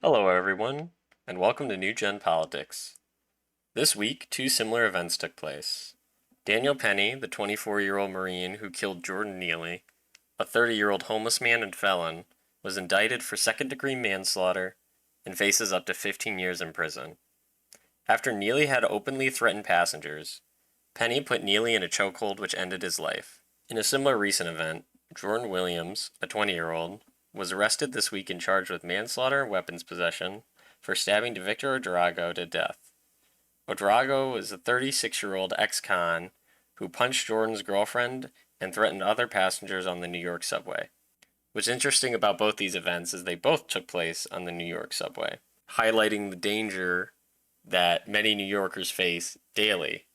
Hello, everyone, and welcome to New Gen Politics. This week, two similar events took place. Daniel Penny, the 24-year-old Marine who killed Jordan Neely, a 30-year-old homeless man and felon, was indicted for second-degree manslaughter and faces up to 15 years in prison. After Neely had openly threatened passengers, Penny put Neely in a chokehold which ended his life. In a similar recent event, Jordan Williams, a 20-year-old, was arrested this week and charged with manslaughter and weapons possession for stabbing Victor Odrago to death. Odrago was a 36-year-old ex-con who punched Jordan's girlfriend and threatened other passengers on the New York subway. What's interesting about both these events is they both took place on the New York subway, highlighting the danger that many New Yorkers face daily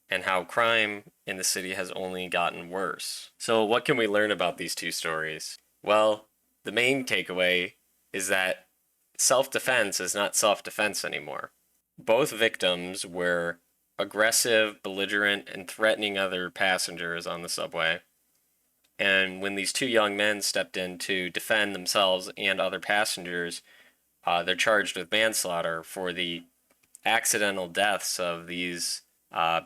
and how crime in the city has only gotten worse. So, what can we learn about these two stories? Well, the main takeaway is that self-defense is not self-defense anymore. Both victims were aggressive, belligerent, and threatening other passengers on the subway. And when these two young men stepped in to defend themselves and other passengers, they're charged with manslaughter for the accidental deaths of these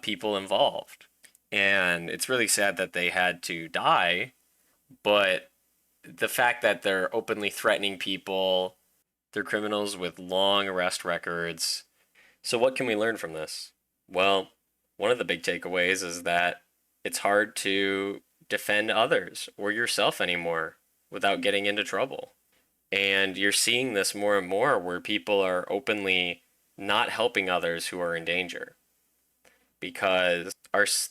people involved. And it's really sad that they had to die, but the fact that they're openly threatening people, they're criminals with long arrest records. So, what can we learn from this? Well, one of the big takeaways is that it's hard to defend others or yourself anymore without getting into trouble. And you're seeing this more and more where people are openly not helping others who are in danger. Because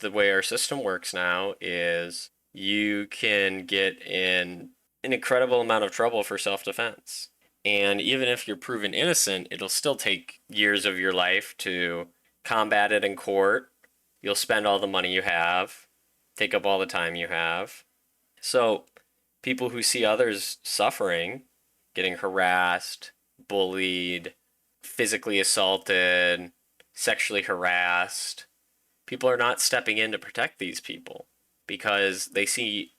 the way our system works now is you can get in an incredible amount of trouble for self-defense. And even if you're proven innocent, it'll still take years of your life to combat it in court. You'll spend all the money you have, take up all the time you have. So people who see others suffering, getting harassed, bullied, physically assaulted, sexually harassed, people are not stepping in to protect these people because they see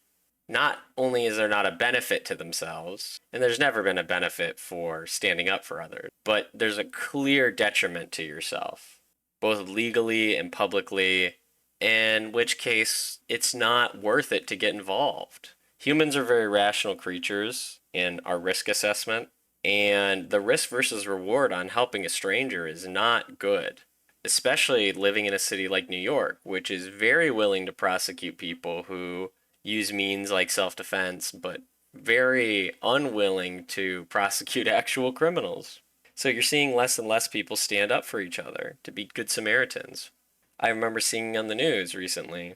not only is there not a benefit to themselves, and there's never been a benefit for standing up for others, but there's a clear detriment to yourself, both legally and publicly, in which case it's not worth it to get involved. Humans are very rational creatures in our risk assessment, and the risk versus reward on helping a stranger is not good, especially living in a city like New York, which is very willing to prosecute people who use means like self-defense, but very unwilling to prosecute actual criminals. So you're seeing less and less people stand up for each other to be good Samaritans. I remember seeing on the news recently,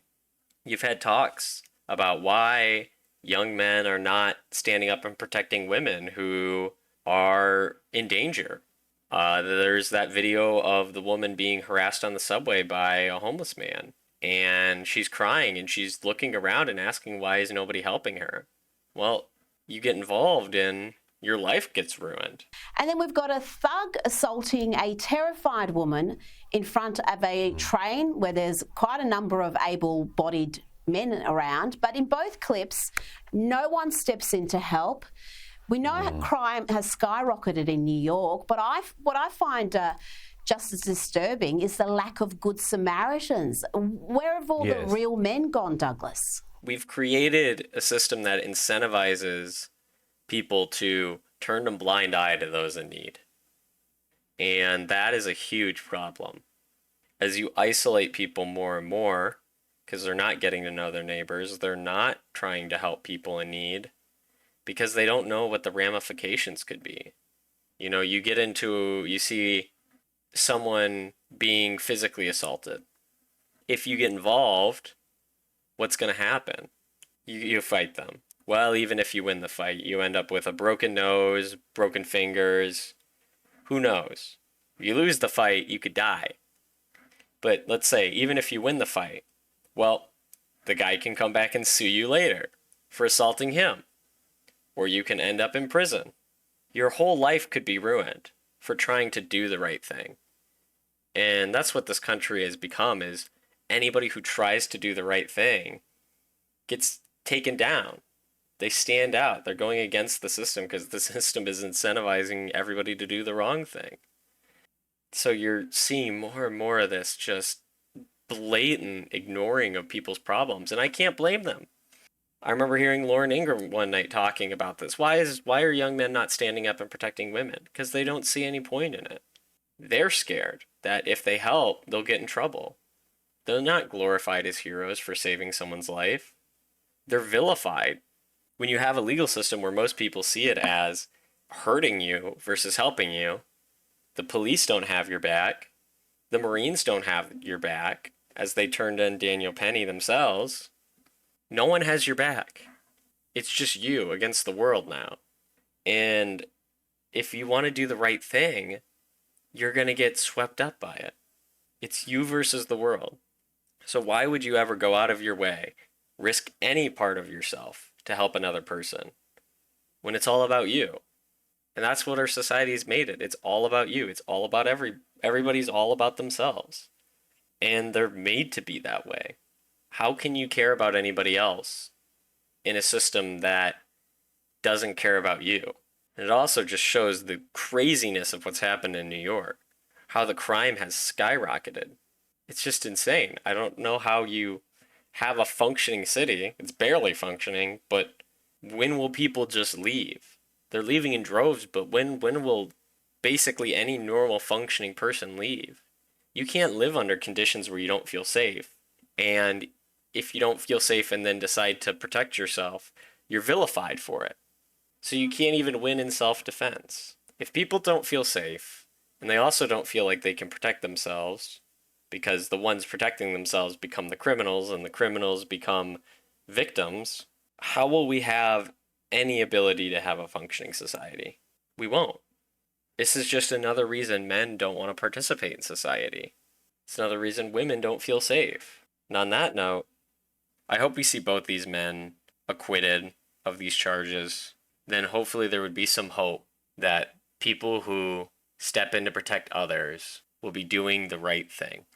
you've had talks about why young men are not standing up and protecting women who are in danger. There's that video of the woman being harassed on the subway by a homeless man, and she's crying and she's looking around and asking why is nobody helping her. Well, you get involved and your life gets ruined. And then we've got a thug assaulting a terrified woman in front of a train where there's quite a number of able-bodied men around. But in both clips, no one steps in to help. We know crime has skyrocketed in New York, but what I find just as disturbing is the lack of good Samaritans. Where have all the real men gone, Douglas? We've created a system that incentivizes people to turn a blind eye to those in need. And that is a huge problem. As you isolate people more and more, because they're not getting to know their neighbors, they're not trying to help people in need, because they don't know what the ramifications could be. You know, you see someone being physically assaulted. If you get involved, what's going to happen? You fight them. Well, even if you win the fight, you end up with a broken nose, broken fingers. Who knows? If you lose the fight, you could die. But let's say, even if you win the fight, well, the guy can come back and sue you later for assaulting him. Or you can end up in prison. Your whole life could be ruined for trying to do the right thing. And that's what this country has become, is anybody who tries to do the right thing gets taken down. They stand out. They're going against the system because the system is incentivizing everybody to do the wrong thing. So you're seeing more and more of this just blatant ignoring of people's problems, and I can't blame them. I remember hearing Lauren Ingram one night talking about this. Why are young men not standing up and protecting women? Because they don't see any point in it. They're scared that if they help, they'll get in trouble. They're not glorified as heroes for saving someone's life. They're vilified. When you have a legal system where most people see it as hurting you versus helping you, the police don't have your back. The Marines don't have your back, as they turned in Daniel Penny themselves. No one has your back. It's just you against the world now. And if you want to do the right thing, you're going to get swept up by it. It's you versus the world. So why would you ever go out of your way, risk any part of yourself to help another person when it's all about you? And that's what our society's made it. It's all about you. It's all about everybody's all about themselves. And they're made to be that way. How can you care about anybody else in a system that doesn't care about you? And it also just shows the craziness of what's happened in New York, how the crime has skyrocketed. It's just insane. I don't know how you have a functioning city. It's barely functioning, but when will people just leave? They're leaving in droves, but when will basically any normal functioning person leave? You can't live under conditions where you don't feel safe. And if you don't feel safe and then decide to protect yourself, you're vilified for it. So you can't even win in self-defense. If people don't feel safe, and they also don't feel like they can protect themselves, because the ones protecting themselves become the criminals, and the criminals become victims, how will we have any ability to have a functioning society? We won't. This is just another reason men don't want to participate in society. It's another reason women don't feel safe. And on that note, I hope we see both these men acquitted of these charges. Then hopefully there would be some hope that people who step in to protect others will be doing the right thing.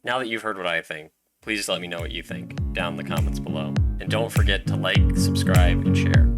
Now that you've heard what I think, please let me know what you think down in the comments below. And don't forget to like, subscribe, and share.